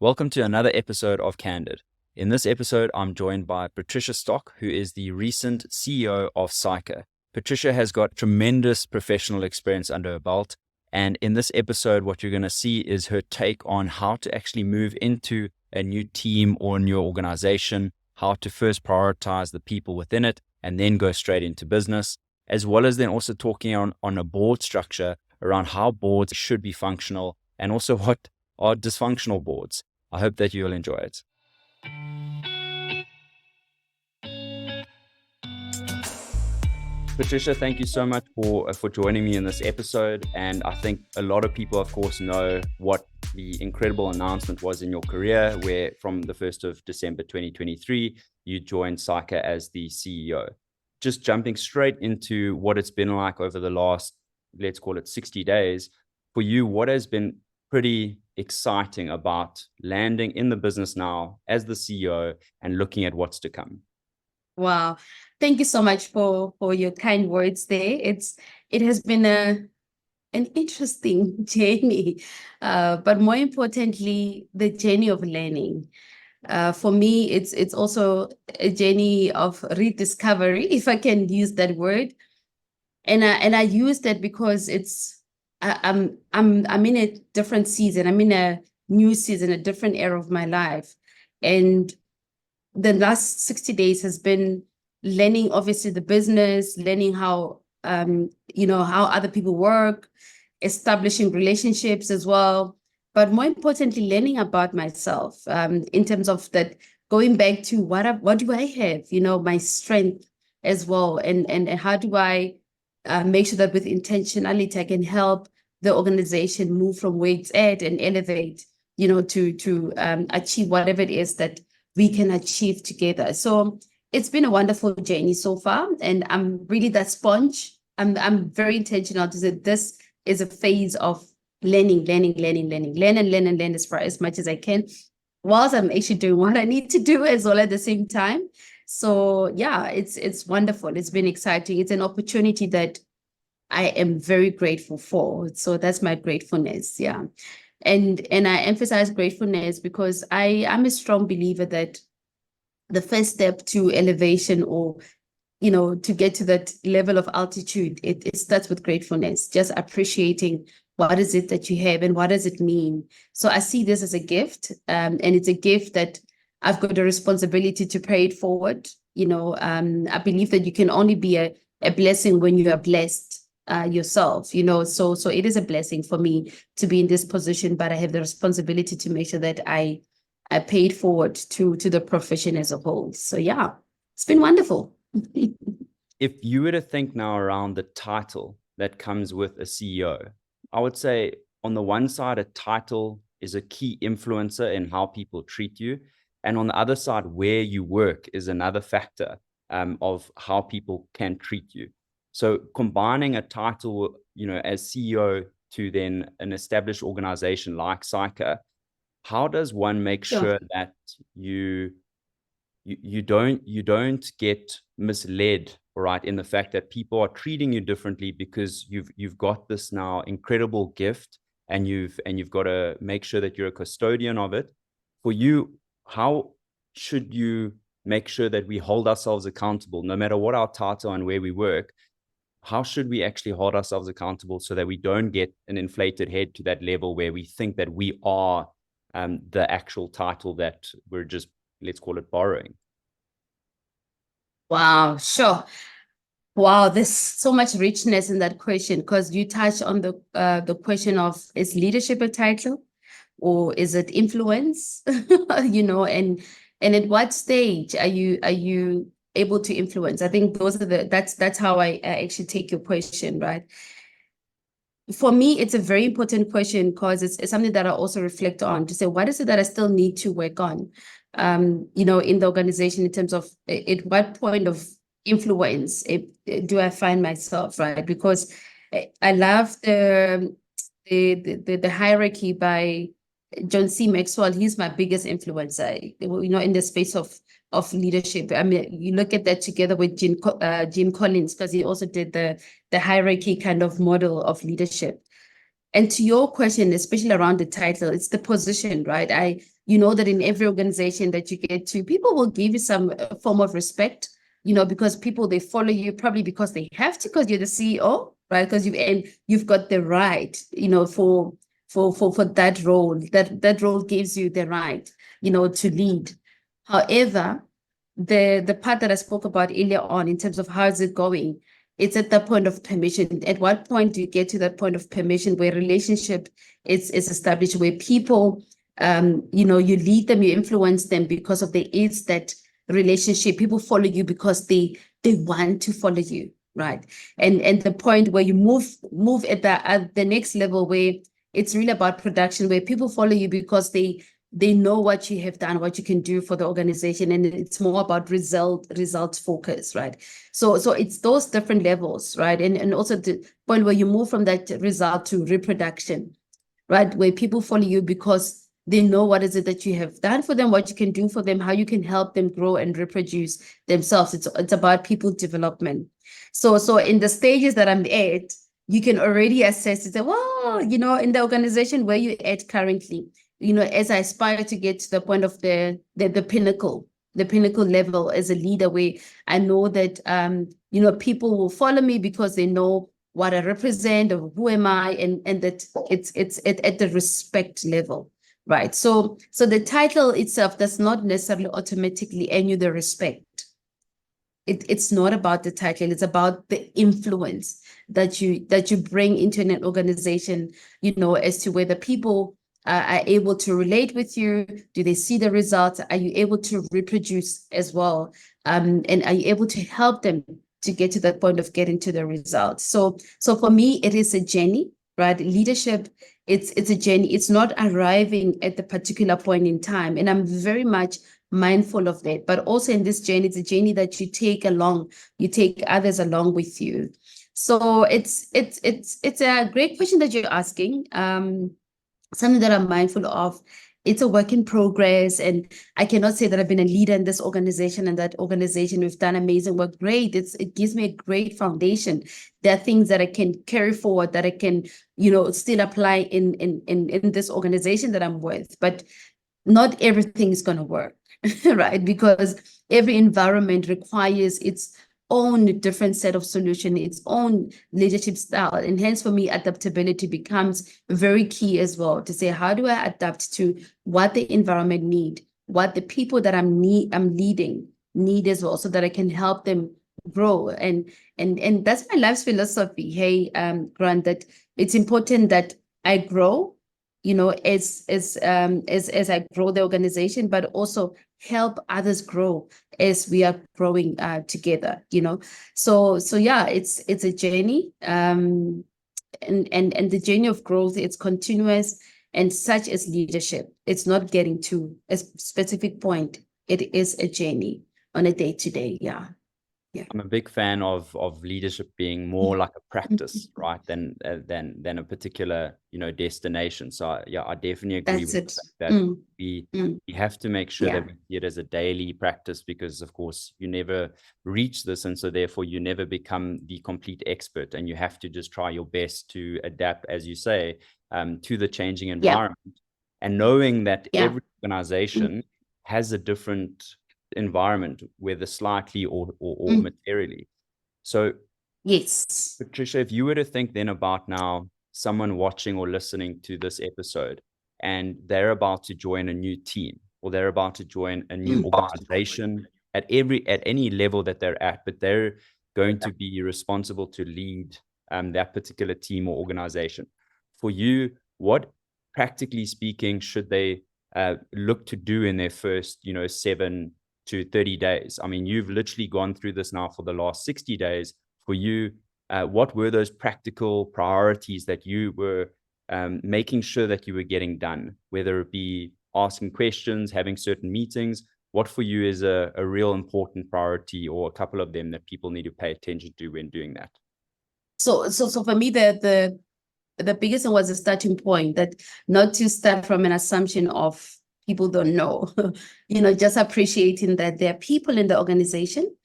Welcome to another episode of CANDID. In this episode, I'm joined by Patricia Stock, who is the recent CEO of SAICA. Patricia has got tremendous professional experience under her belt, and in this episode, what you're going to see is her take on how to actually move into a new team or a new organization, how to first prioritize the people within it, and then go straight into business, as well as then also talking on a board structure around how boards should be functional and also what are dysfunctional boards. I hope that you'll enjoy it. Patricia, thank you so much for joining me in this episode. And I think a lot of people, of course, know what the incredible announcement was in your career, where from the 1st of December 2023, you joined SAICA as the CEO. Just jumping straight into what it's been like over the last, let's call it 60 days. For you, what has been pretty exciting about landing in the business now as the CEO and looking at what's to come? Wow. Thank you so much for your kind words there. It has been an interesting journey, but more importantly, the journey of learning. For me, it's also a journey of rediscovery, if I can use that word. And I use that because I'm in a different season. I'm in a new season, a different era of my life. And the last 60 days has been learning, obviously, the business, learning how, how other people work, establishing relationships as well. But more importantly, learning about myself in terms of that, going back to what do I have, my strength as well. And how do I make sure that with intentionality, I can help the organization move from where it's at and elevate, to achieve whatever it is that we can achieve together. So it's been a wonderful journey so far, and I'm really that sponge. I'm very intentional to say this is a phase of learn as much as I can, whilst I'm actually doing what I need to do as well at the same time. So yeah, it's wonderful. It's been exciting. It's an opportunity that I am very grateful for. So that's my gratefulness. Yeah. And I emphasize gratefulness because I'm a strong believer that the first step to elevation or, to get to that level of altitude, it starts with gratefulness, just appreciating what is it that you have and what does it mean. So I see this as a gift, and it's a gift that I've got a responsibility to pay it forward. I believe that you can only be a blessing when you are blessed yourself, so it is a blessing for me to be in this position, but I have the responsibility to make sure that I pay it forward to the profession as a whole. So yeah, it's been wonderful. If you were to think now around the title that comes with a CEO, I would say on the one side, a title is a key influencer in how people treat you. And on the other side, where you work is another factor of how people can treat you. So combining a title, as CEO to then an established organization like SAICA, how does one make sure that you don't get misled, right, in the fact that people are treating you differently because you've got this now incredible gift and you've got to make sure that you're a custodian of it. For you, how should you make sure that we hold ourselves accountable, no matter what our title and where we work? How should we actually hold ourselves accountable so that we don't get an inflated head to that level where we think that we are the actual title that we're just, let's call it, borrowing? Wow, sure. Wow, there's so much richness in that question, because you touch on the question of, is leadership a title or is it influence? And at what stage are you able to influence? I think that's how I actually take your question, right? For me, it's a very important question because it's something that I also reflect on to say, what is it that I still need to work on, in the organization in terms of at what point of influence do I find myself, right? Because I love the hierarchy by John C. Maxwell. He's my biggest influencer, in the space of leadership. I mean, you look at that together with Jim Collins, because he also did the hierarchy kind of model of leadership. And to your question, especially around the title, it's the position, right? you know that in every organization that you get to, people will give you some form of respect, you know, because people, they follow you probably because they have to, because you're the CEO, right? Because you've got the right, you know, for that role. That role gives you the right, you know, to lead. However, the part that I spoke about earlier on in terms of how is it going, it's at the point of permission. At what point do you get to that point of permission where relationship is established, where people, you know, you lead them, you influence them because of there is that relationship. People follow you because they want to follow you, right? And the point where you move at the next level, where it's really about production, where people follow you because they know what you have done, what you can do for the organization, and it's more about results focus, right? So it's those different levels, right? And also the point where you move from that result to reproduction, right? Where people follow you because they know what is it that you have done for them, what you can do for them, how you can help them grow and reproduce themselves. It's about people development. So in the stages that I'm at, you can already assess it. Well, you know, in the organization where you're at currently, you know, as I aspire to get to the point of the pinnacle level as a leader, where I know that, you know, people will follow me because they know what I represent or who am I, and that it's at the respect level, right? So the title itself does not necessarily automatically earn you the respect. It's not about the title, it's about the influence that you bring into an organization, you know, as to whether people are able to relate with you. Do they see the results? Are you able to reproduce as well? And are you able to help them to get to that point of getting to the results? So for me, it is a journey, right? Leadership, it's a journey. It's not arriving at the particular point in time. And I'm very much mindful of that. But also in this journey, it's a journey that you take others along with you. So it's a great question that you're asking. Something that I'm mindful of. It's a work in progress, and I cannot say that I've been a leader in this organization and that organization we've done amazing work. Great. It gives me a great foundation. There are things that I can carry forward, that I can, you know, still apply in this organization that I'm with. But not everything is going to work, right? Because every environment requires its own different set of solution, its own leadership style. And hence for me, adaptability becomes very key as well, to say, how do I adapt to what the environment need, what the people that I'm leading need as well, so that I can help them grow. And that's my life's philosophy. Hey, Grant, that it's important that I grow, you know, as I grow the organization, but also help others grow as we are growing together, you know. So yeah, it's a journey, and the journey of growth, it's continuous, and such as leadership. It's not getting to a specific point. It is a journey on a day-to-day. Yeah. I'm a big fan of leadership being more like a practice, right, than a particular, you know, destination. So yeah, I definitely agree That's with it. that. We have to make sure Yeah. that we see it as a daily practice, because of course you never reach this, and so therefore you never become the complete expert, and you have to just try your best to adapt, as you say, to the changing environment, and knowing that every organization has a different environment, whether slightly or materially. So Yes. Patricia, if you were to think then about now someone watching or listening to this episode, and they're about to join a new team, or they're about to join a new organization at any level that they're at, but they're going to be responsible to lead that particular team or organization. For you, what, practically speaking, should they look to do in their first, 7 to 30 days? I mean, you've literally gone through this now for the last 60 days. For you, what were those practical priorities that you were making sure that you were getting done, whether it be asking questions, having certain meetings? What for you is a real important priority, or a couple of them that people need to pay attention to when doing that? So for me, the biggest one was a starting point, that not to start from an assumption of people don't know, just appreciating that there are people in the organization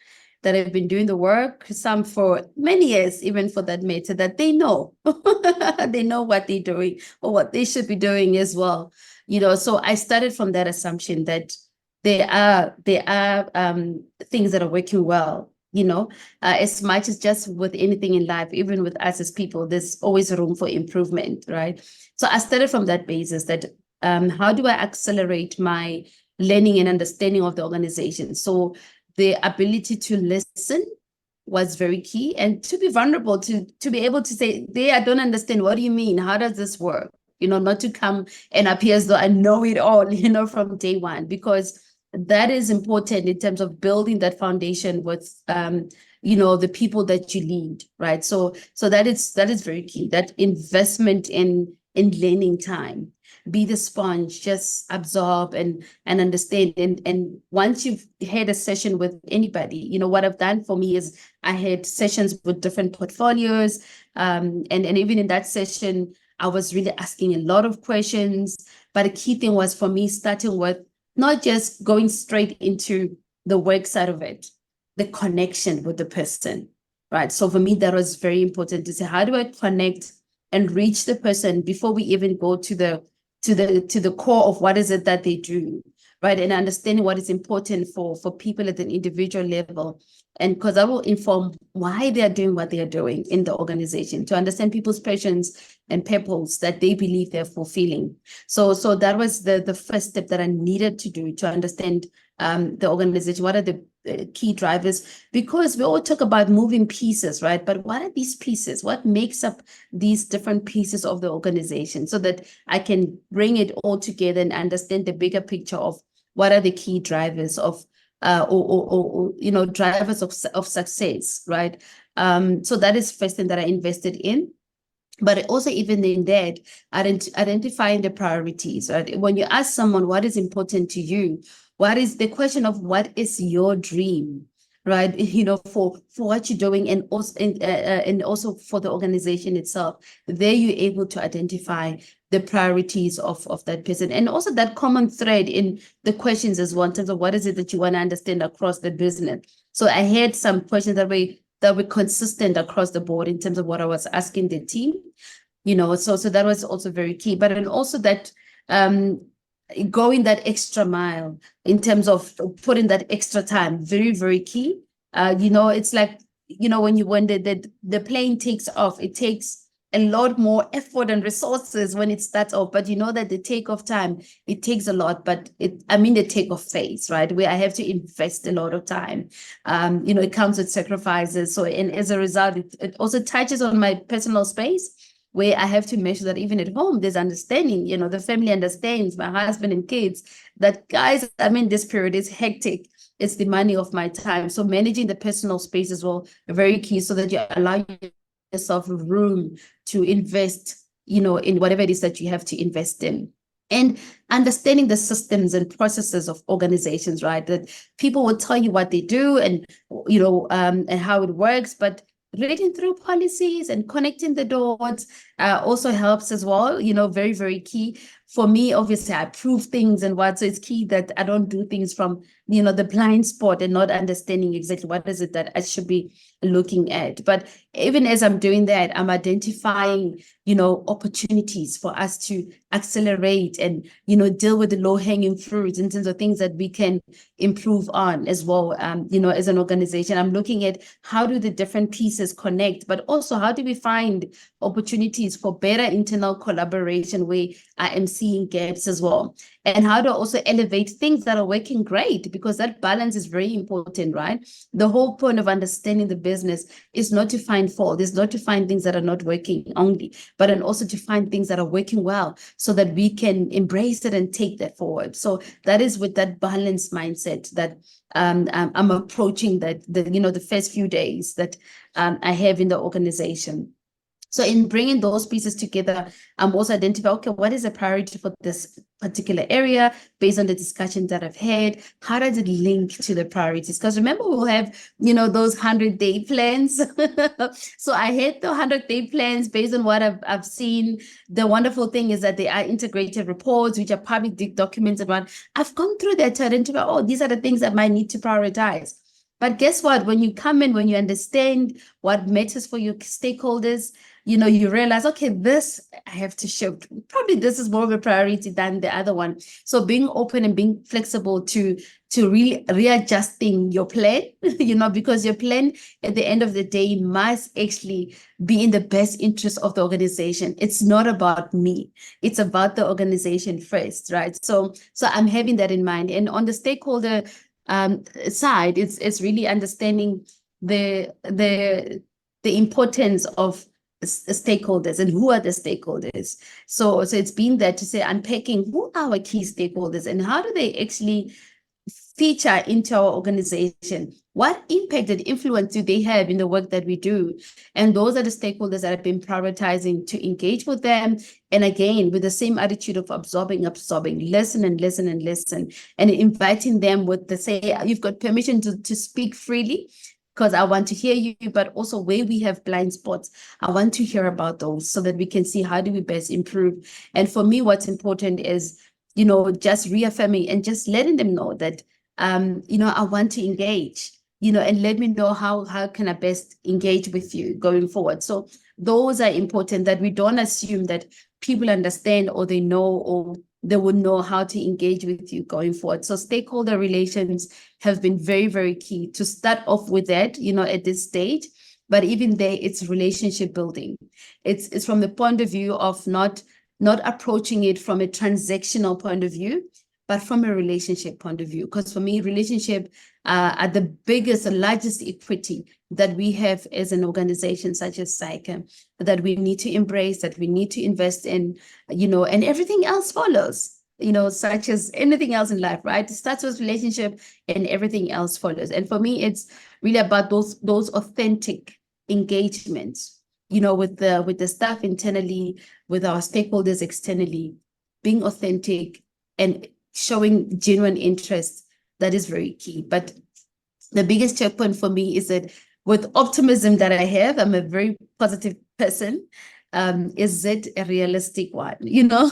that have been doing the work, some for many years, even for that matter, that they know, they know what they're doing or what they should be doing as well. So I started from that assumption that there are things that are working well, as much as just with anything in life, even with us as people, there's always room for improvement, right? So I started from that basis that how do I accelerate my learning and understanding of the organization? So the ability to listen was very key, and to be vulnerable, to be able to say, I don't understand. What do you mean? How does this work? Not to come and appear as though I know it all, from day one, because that is important in terms of building that foundation with the people that you lead, right? So that is very key, that investment in learning time. Be the sponge, just absorb and understand. And once you've had a session with anybody, what I've done for me is I had sessions with different portfolios, and even in that session, I was really asking a lot of questions. But a key thing was for me starting with not just going straight into the work side of it, the connection with the person, right? So for me, that was very important to say, how do I connect and reach the person before we even go to the core of what is it that they do, right? And understanding what is important for people at an individual level. And because I will inform why they are doing what they are doing in the organization, to understand people's passions and purpose that they believe they're fulfilling. So that was the first step that I needed to do, to understand the organization. What are the key drivers? Because we all talk about moving pieces, right? But what are these pieces? What makes up these different pieces of the organization, so that I can bring it all together and understand the bigger picture of what are the key drivers of or drivers of success, right? So that is first thing that I invested in. But also, even in that, identifying the priorities, right? When you ask someone what is important to you, what is the question of what is your dream, right? For what you're doing, and also for the organization itself. There you're able to identify the priorities of that person, and also that common thread in the questions as well, in terms of what is it that you want to understand across the business. So I had some questions that were consistent across the board in terms of what I was asking the team, so that was also very key. But then also that going that extra mile in terms of putting that extra time, very, very key. It's like, when the plane takes off, it takes a lot more effort and resources when it starts off, but that the takeoff time, it takes a lot, but the takeoff phase, right, where I have to invest a lot of time, it comes with sacrifices. So, and as a result, it also touches on my personal space, where I have to make sure that even at home, there's understanding, the family understands, my husband and kids, that guys, this period is hectic. It's the money of my time. So managing the personal space as well, very key, so that you allow yourself room to invest, in whatever it is that you have to invest in. And understanding the systems and processes of organizations, right? That people will tell you what they do and, and how it works, but reading through policies and connecting the dots also helps as well, very, very key. For me, obviously, I prove things and so it's key that I don't do things from, the blind spot and not understanding exactly what is it that I should be looking at. But even as I'm doing that, I'm identifying, opportunities for us to accelerate and, deal with the low-hanging fruits in terms of things that we can improve on as well, as an organization. I'm looking at how do the different pieces connect, but also how do we find opportunities for better internal collaboration where I am seeing gaps as well. And how to also elevate things that are working great, because that balance is very important, right? The whole point of understanding the business is not to find fault, is not to find things that are not working only, but then also to find things that are working well, so that we can embrace it and take that forward. So that is with that balanced mindset that I'm approaching the first few days that I have in the organization. So in bringing those pieces together, I'm also identifying, okay, what is a priority for this particular area based on the discussions that I've had? How does it link to the priorities? Because remember, we'll have, those 100-day plans. So I had the 100-day plans based on what I've seen. The wonderful thing is that they are integrated reports, which are public documents. And I've gone through that to identify, these are the things that might need to prioritize. But guess what? When you come in, when you understand what matters for your stakeholders, you realize, okay, this I have to shift. Probably this is more of a priority than the other one. So being open and being flexible to really readjusting your plan, because your plan at the end of the day must actually be in the best interest of the organization. It's not about me. It's about the organization first, right? So I'm having that in mind. And on the stakeholder side, it's really understanding the importance of stakeholders and who are the stakeholders. So it's been that to say unpacking who are our key stakeholders and how do they actually feature into our organization. What impact and influence do they have in the work that we do? And those are the stakeholders that I've been prioritizing to engage with them. And again, with the same attitude of absorbing, listen and listen and listen, and inviting them with the say, you've got permission to speak freely because I want to hear you, but also where we have blind spots, I want to hear about those so that we can see how do we best improve. And for me, what's important is, just reaffirming and just letting them know that, I want to engage, and let me know how can I best engage with you going forward. So those are important, that we don't assume that people understand or they know or they would know how to engage with you going forward. So stakeholder relations have been very, very key to start off with that, at this stage. But even there, it's relationship building. It's from the point of view of not approaching it from a transactional point of view, but from a relationship point of view. Because for me, relationship are the biggest, largest equity that we have as an organization such as SAICA, that we need to embrace, that we need to invest in, and everything else follows, such as anything else in life, right? It starts with relationship and everything else follows. And for me, it's really about those authentic engagements, with the staff internally, with our stakeholders externally, being authentic and showing genuine interest. That is very key. But the biggest checkpoint for me is that with optimism that I have, I'm a very positive person. Is it a realistic one? So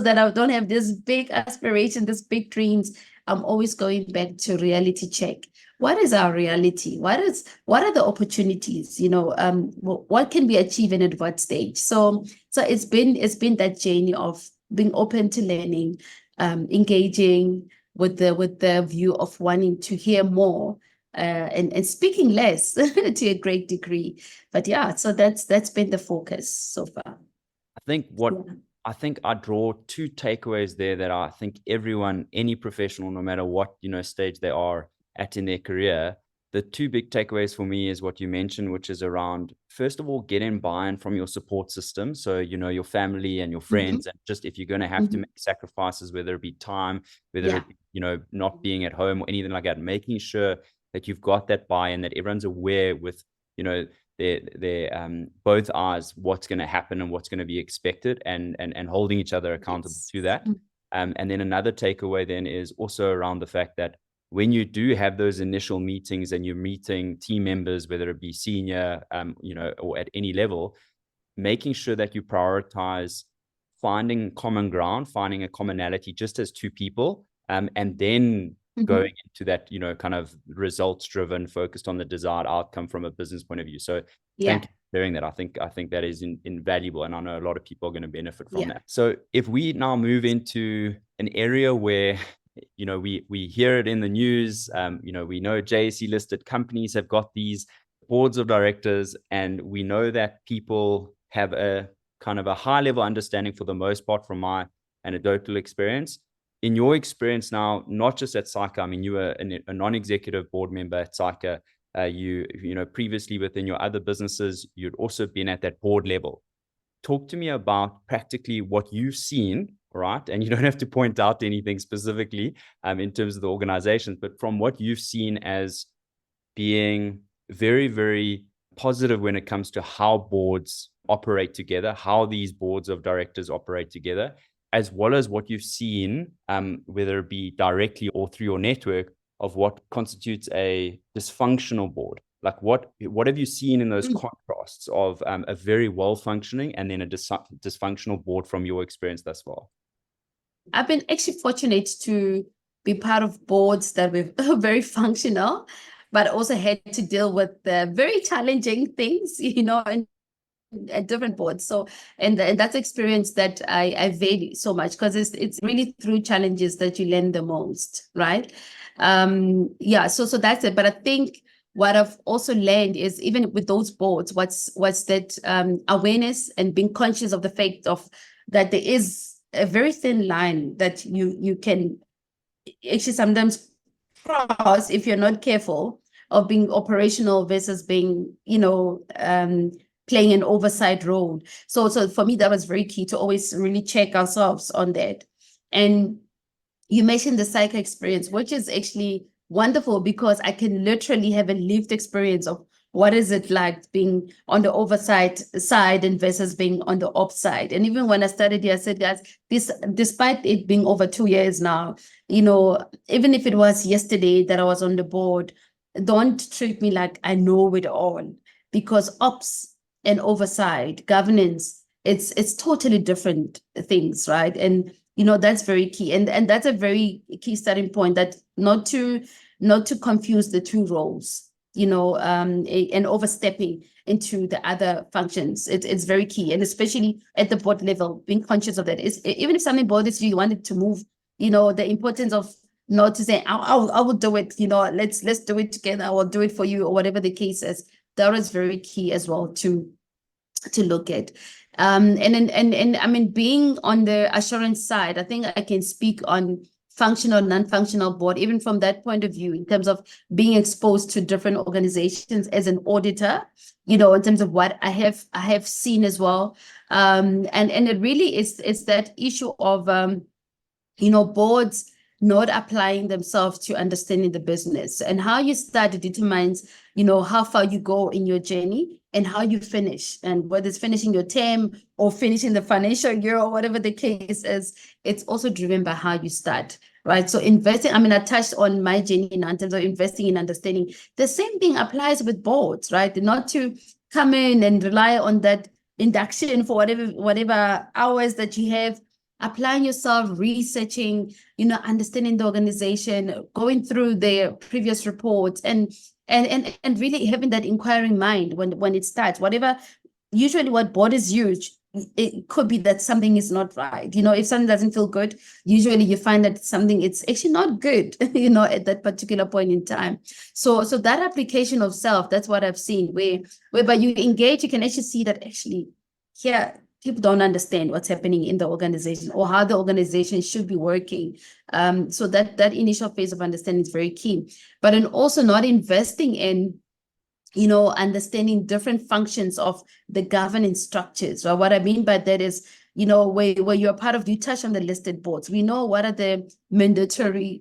that I don't have this big aspiration, this big dreams. I'm always going back to reality check. What is our reality? What are the opportunities? What can we achieve and at what stage? So it's been that journey of being open to learning, engaging with the view of wanting to hear more, and speaking less to a great degree. But yeah, so that's been the focus so far. I think I draw two takeaways there that I think everyone, any professional, no matter what stage they are at in their career, the two big takeaways for me is what you mentioned, which is around, first of all, getting buy-in from your support system. So, your family and your friends, and just if you're going to have to make sacrifices, whether it be time, whether it be, not being at home or anything like that, making sure that you've got that buy-in, that everyone's aware with, their both eyes what's going to happen and what's going to be expected, and holding each other accountable to that. And then another takeaway then is also around the fact that when you do have those initial meetings and you're meeting team members, whether it be senior, or at any level, making sure that you prioritize finding common ground, finding a commonality just as two people, and then going into that, kind of results driven, focused on the desired outcome from a business point of view. So thank you for sharing that. I think that is invaluable. And I know a lot of people are going to benefit from that. So if we now move into an area where, we hear it in the news, we know JSE listed companies have got these boards of directors, and we know that people have a kind of a high level understanding, for the most part, from my anecdotal experience. In your experience now, not just at SAICA, I mean, you were a non-executive board member at SAICA. Previously within your other businesses, you'd also been at that board level. Talk to me about practically what you've seen, right? And you don't have to point out anything specifically in terms of the organizations, but from what you've seen as being very, very positive when it comes to how boards operate together, how these boards of directors operate together, as well as what you've seen, whether it be directly or through your network, of what constitutes a dysfunctional board. Like what have you seen in those contrasts of a very well-functioning and then a dysfunctional board from your experience thus far? I've been actually fortunate to be part of boards that were very functional, but also had to deal with very challenging things, and at different boards. So, and that's experience that I value so much, because it's really through challenges that you learn the most, right? Yeah, so that's it. But I think what I've also learned is, even with those boards, what's that awareness and being conscious of the fact of that there is a very thin line that you can actually sometimes cross if you're not careful, of being operational versus being, playing an oversight role. So for me, that was very key to always really check ourselves on that. And you mentioned the SAICA experience, which is actually wonderful, because I can literally have a lived experience of what is it like being on the oversight side and versus being on the ops side. And even when I started here, I said, guys, despite it being over 2 years now, even if it was yesterday that I was on the board, don't treat me like I know it all, because ops and oversight, governance, it's totally different things, right? And that's very key, and that's a very key starting point, that not to confuse the two roles, and overstepping into the other functions. It's very key, and especially at the board level, being conscious of that. Is even if something bothers you, you want it to move. The importance of not to say, I will do it. Let's do it together. I will do it for you, or whatever the case is. That is very key as well to look at. And I mean, being on the assurance side, I think I can speak on functional, non-functional board, even from that point of view, in terms of being exposed to different organizations as an auditor, in terms of what I have seen as well. And it really is that issue of, boards not applying themselves to understanding the business, and how you start determines, how far you go in your journey and how you finish, and whether it's finishing your term or finishing the financial year or whatever the case is, it's also driven by how you start, right? So investing, I mean, I touched on my journey now in terms of investing in understanding. The same thing applies with boards, right? Not to come in and rely on that induction for whatever hours that you have. Applying yourself, researching, understanding the organization, going through their previous reports, and really having that inquiring mind when it starts. Whatever, usually what borders you, it could be that something is not right. If something doesn't feel good, usually you find that something, it's actually not good, at that particular point in time. So that application of self, that's what I've seen, whereby you engage, you can actually see that actually, yeah, people don't understand what's happening in the organization or how the organization should be working. So that initial phase of understanding is very key. But then also not investing in, understanding different functions of the governance structures. So what I mean by that is, where you're part of, you touch on the listed boards. We know what are the mandatory,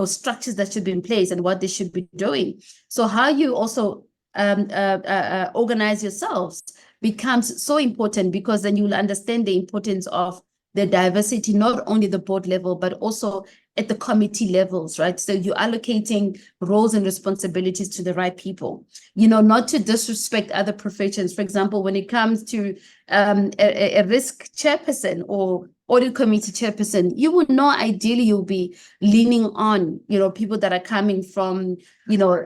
structures that should be in place and what they should be doing. So how you also organize yourselves becomes so important, because then you'll understand the importance of the diversity, not only the board level, but also at the committee levels, right? So you're allocating roles and responsibilities to the right people, not to disrespect other professions. For example, when it comes to a risk chairperson or audit committee chairperson, you would know ideally you'll be leaning on, people that are coming from,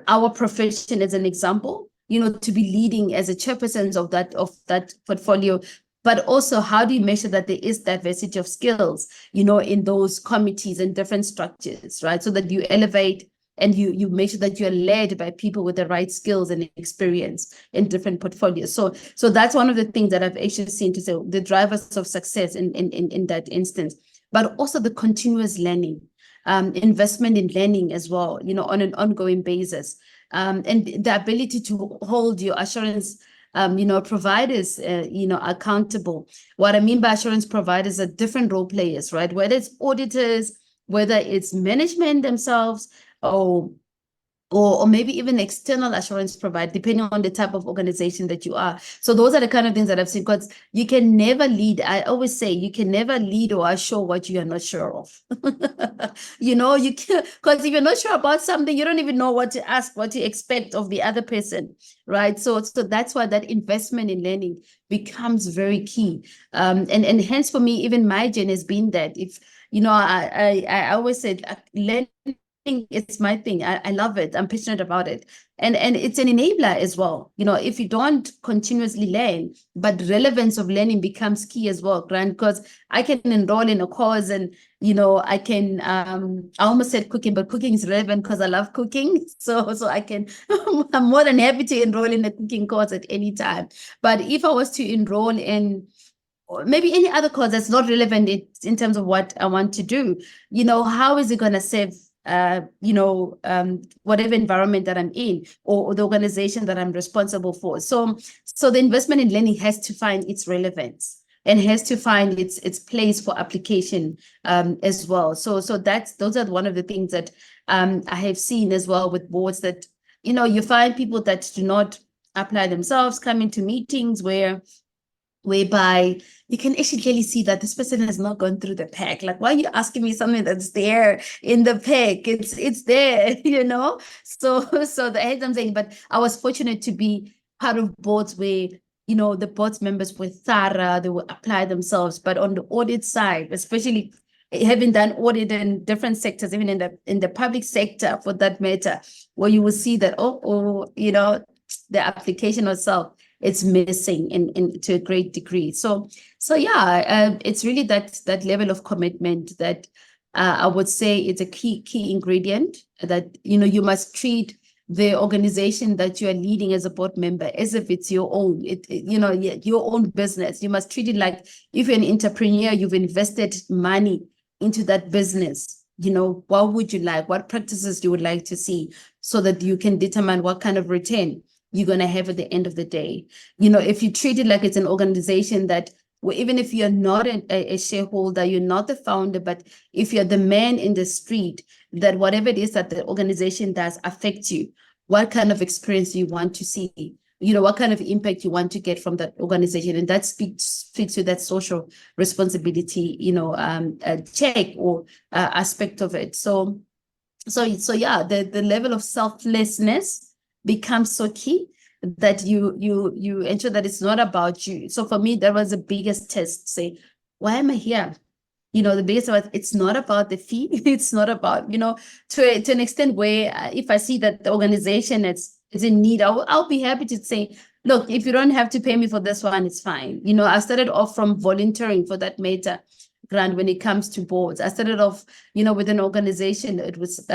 our profession as an example, to be leading as a chairperson of that portfolio. But also, how do you make sure that there is diversity of skills, in those committees and different structures, right? So that you elevate and you make sure that you're led by people with the right skills and experience in different portfolios. So that's one of the things that I've actually seen to say the drivers of success in that instance. But also the continuous learning, investment in learning as well, on an ongoing basis. And the ability to hold your assurance providers, accountable. What I mean by assurance providers are different role players, right? Whether it's auditors, whether it's management themselves, or maybe even external assurance provider, depending on the type of organization that you are. So those are the kind of things that I've seen, because you can never lead. I always say you can never lead or assure what you are not sure of. You can, because if you're not sure about something, you don't even know what to ask, what to expect of the other person, right? So that's why that investment in learning becomes very key. And hence for me, even my journey has been that if I always said learning it's my thing. I love it. I'm passionate about it. And it's an enabler as well. If you don't continuously learn, but relevance of learning becomes key as well, Grant, because I can enroll in a course and I can I almost said cooking, but cooking is relevant because I love cooking. So I can I'm more than happy to enroll in a cooking course at any time. But if I was to enroll in or maybe any other course that's not relevant in terms of what I want to do, how is it going to serve whatever environment that I'm in or the organization that I'm responsible for. So the investment in learning has to find its relevance and has to find its place for application as well. So those are one of the things that I have seen as well with boards that, you find people that do not apply themselves, come into meetings whereby you can actually clearly see that this person has not gone through the pack. Like, why are you asking me something that's there in the pack? It's there, So the heads I'm saying, but I was fortunate to be part of boards where, the board members were thorough, they will apply themselves. But on the audit side, especially having done audit in different sectors, even in the public sector for that matter, where you will see that, the application itself, it's missing in to a great degree. So yeah, it's really that level of commitment that I would say it's a key ingredient that you must treat the organization that you are leading as a board member as if it's your own, your own business. You must treat it like if you're an entrepreneur, you've invested money into that business. What would you like? What practices you would like to see so that you can determine what kind of return you're going to have at the end of the day. If you treat it like it's an organization that, well, even if you're not a shareholder, you're not the founder, but if you're the man in the street, that whatever it is that the organization does affects you, what kind of experience you want to see, what kind of impact you want to get from that organization. And that speaks to that social responsibility, check or aspect of it. So yeah, the level of selflessness becomes so key that you ensure that it's not about you. So for me, that was the biggest test. Say, why am I here? The biggest was it's not about the fee. It's not about, to an extent where if I see that the organization is in need, I'll be happy to say, look, if you don't have to pay me for this one, it's fine. I started off from volunteering for that matter, Grant, when it comes to boards. I started off, with an organization. It was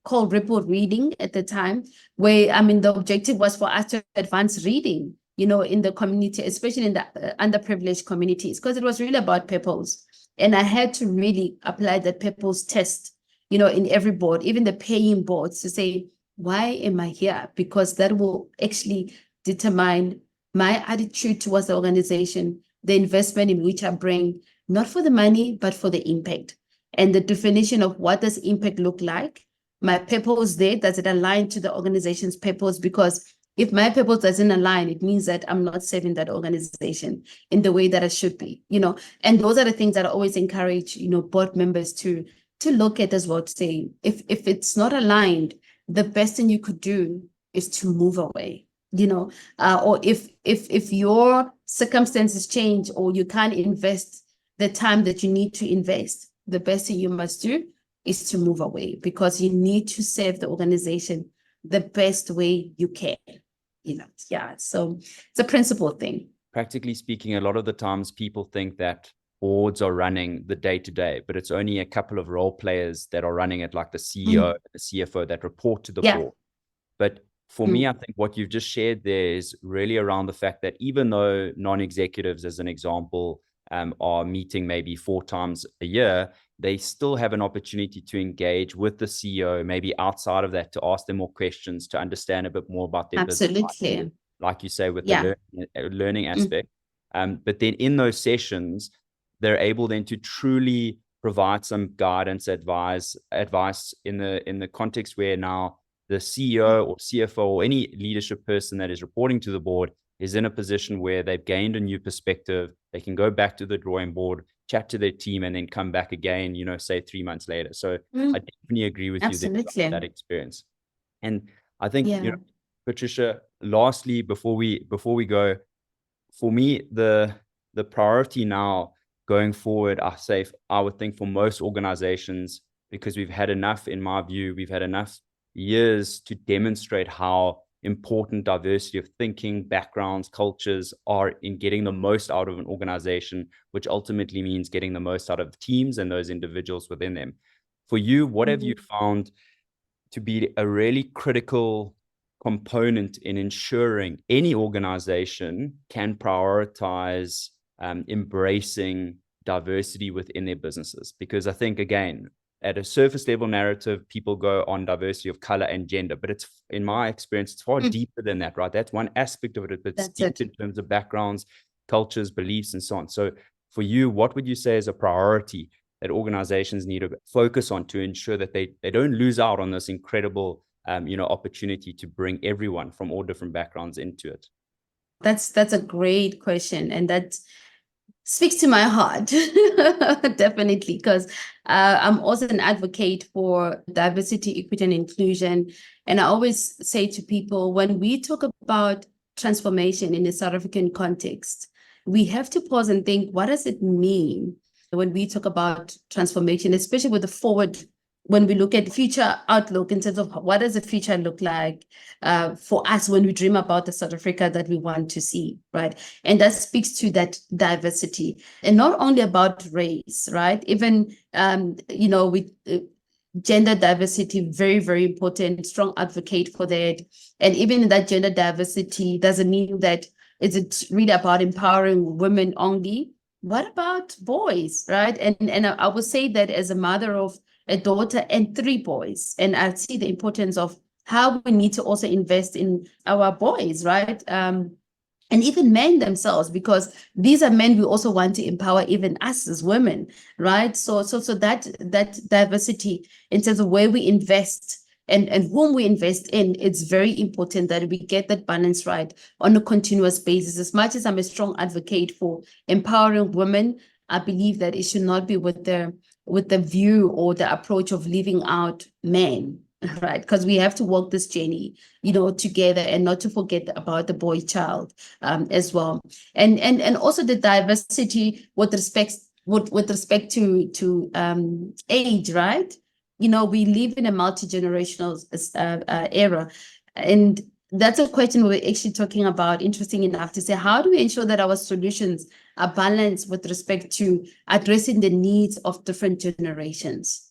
called Ripple Reading at the time, where, the objective was for us to advance reading, in the community, especially in the underprivileged communities, because it was really about purpose. And I had to really apply that purpose test, in every board, even the paying boards, to say, why am I here? Because that will actually determine my attitude towards the organization, the investment in which I bring, not for the money, but for the impact. And the definition of what does impact look like? My purpose there, does it align to the organization's purpose? Because if my purpose doesn't align, it means that I'm not serving that organization in the way that I should be, And those are the things that I always encourage, board members to look at as well, to say, if it's not aligned, the best thing you could do is to move away, or if your circumstances change or you can't invest the time that you need to invest, the best thing you must do is to move away, because you need to serve the organization the best way you can. Yeah. So it's a principle thing. Practically speaking, a lot of the times people think that boards are running the day-to-day, but it's only a couple of role players that are running it, like the CEO, the CFO, that report to the board. But for me, I think what you've just shared there is really around the fact that even though non-executives, as an example, are meeting maybe 4 times a year, they still have an opportunity to engage with the CEO, maybe outside of that, to ask them more questions, to understand a bit more about their business. Absolutely. Like you say, with the learning aspect. But then in those sessions, they're able then to truly provide some guidance, advice in the context where now the CEO or CFO or any leadership person that is reporting to the board is in a position where they've gained a new perspective. They can go back to the drawing board, chat to their team, and then come back again, say 3 months later. So I definitely agree with you there about that experience. And I think, Patricia, lastly, before we go, for me, the priority now going forward, I would think for most organizations, because we've had enough, in my view, we've had enough years to demonstrate how important diversity of thinking, backgrounds, cultures are in getting the most out of an organization, which ultimately means getting the most out of teams and those individuals within them. For you, what have you found to be a really critical component in ensuring any organization can prioritize embracing diversity within their businesses? Because I think, again, at a surface level narrative, people go on diversity of color and gender, but it's, in my experience, it's far deeper than that, right? That's one aspect of it, but it's deep in terms of backgrounds, cultures, beliefs, and so on. So for you, what would you say is a priority that organizations need to focus on to ensure that they don't lose out on this incredible opportunity to bring everyone from all different backgrounds into it? That's a great question, and that speaks to my heart, definitely, because I'm also an advocate for diversity, equity, and inclusion. And I always say to people, when we talk about transformation in a South African context, we have to pause and think, what does it mean when we talk about transformation, especially with the forward, when we look at future outlook in terms of what does the future look like for us when we dream about the South Africa that we want to see, right? And that speaks to that diversity, and not only about race, right? Even, with gender diversity, very, very important, strong advocate for that. And even that gender diversity doesn't mean that it's really about empowering women only. What about boys, right? And I would say that as a mother of a daughter and 3 boys, and I see the importance of how we need to also invest in our boys, right? And even men themselves, because these are men we also want to empower, even us as women, right? So that diversity in terms of where we invest and whom we invest in, it's very important that we get that balance right on a continuous basis. As much as I'm a strong advocate for empowering women, I believe that it should not be with the view or the approach of leaving out men, right? Because we have to walk this journey, together, and not to forget about the boy child as well. And also the diversity with respect to age, right? We live in a multi-generational era, and that's a question we're actually talking about, interesting enough, to say, how do we ensure that our solutions are balanced with respect to addressing the needs of different generations,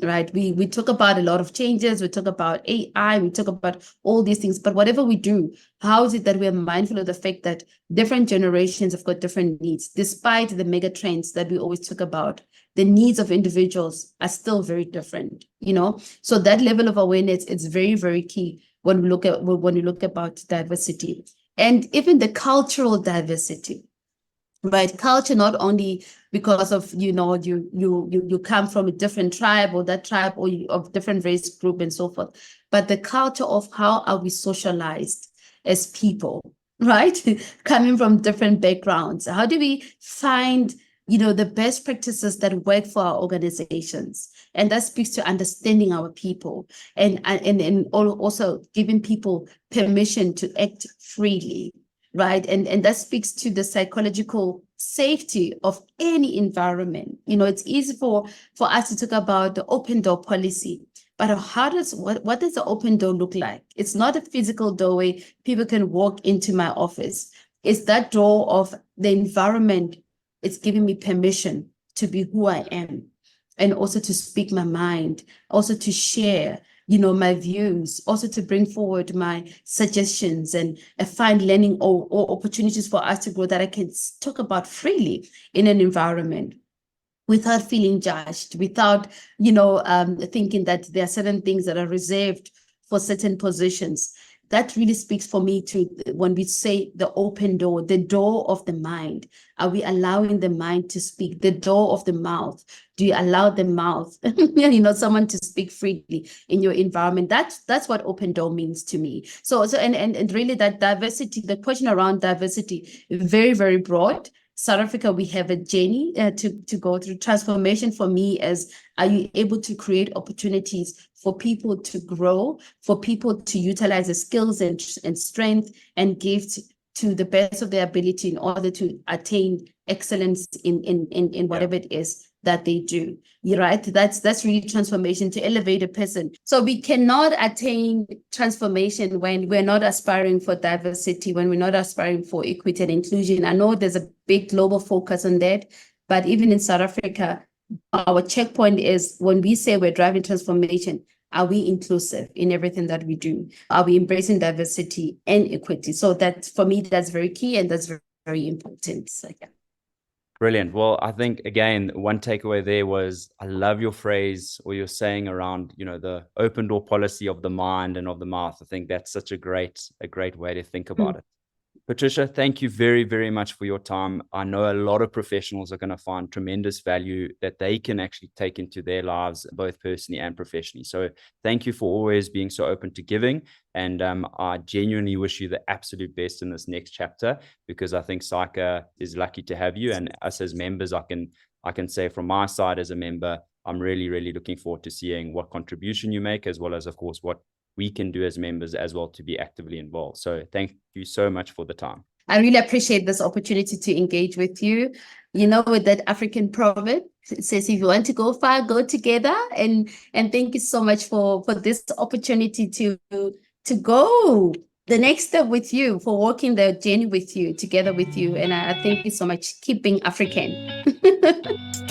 right? We talk about a lot of changes, we talk about AI, we talk about all these things, but whatever we do, how is it that we're mindful of the fact that different generations have got different needs? Despite the mega trends that we always talk about, the needs of individuals are still very different, So that level of awareness is very, very key when we look about diversity, and even the cultural diversity, right? Culture, not only because of you come from a different tribe, or that tribe, or of different race group and so forth, but the culture of how are we socialized as people, right? Coming from different backgrounds, how do we find the best practices that work for our organizations? And that speaks to understanding our people, and also giving people permission to act freely, right? And that speaks to the psychological safety of any environment. It's easy for us to talk about the open door policy, but what does the open door look like? It's not a physical doorway people can walk into my office. It's that door of the environment. It's giving me permission to be who I am, and also to speak my mind, also to share my views, also to bring forward my suggestions, and find learning or opportunities for us to grow that I can talk about freely in an environment without feeling judged, without, thinking that there are certain things that are reserved for certain positions. That really speaks for me to when we say the open door, the door of the mind. Are we allowing the mind to speak? The door of the mouth. Do you allow the mouth, someone to speak freely in your environment? That's what open door means to me. So and really that diversity, the question around diversity, very, very broad. South Africa, we have a journey to go through. Transformation for me as, are you able to create opportunities for people to grow, for people to utilize the skills and strength and gifts to the best of their ability in order to attain excellence in whatever it is that they do. You're right. That's really transformation, to elevate a person. So we cannot attain transformation when we're not aspiring for diversity, when we're not aspiring for equity and inclusion. I know there's a big global focus on that, but even in South Africa, our checkpoint is when we say we're driving transformation, are we inclusive in everything that we do? Are we embracing diversity and equity? So that, for me, that's very key, and that's very, very important. So, yeah. Brilliant. Well, I think, again, one takeaway there was, I love your phrase or your saying around, the open door policy of the mind and of the mouth. I think that's such a great way to think about it. Patricia, thank you very, very much for your time. I know a lot of professionals are going to find tremendous value that they can actually take into their lives, both personally and professionally. So thank you for always being so open to giving. And I genuinely wish you the absolute best in this next chapter, because I think SAICA is lucky to have you. And us as members, I can say from my side as a member, I'm really, really looking forward to seeing what contribution you make, as well as, of course, what we can do as members as well to be actively involved. So thank you so much for the time. I really appreciate this opportunity to engage with you. With that African proverb, it says, if you want to go far, go together. And thank you so much for this opportunity to go the next step with you, for walking the journey with you, together with you. And I thank you so much. Keep being African.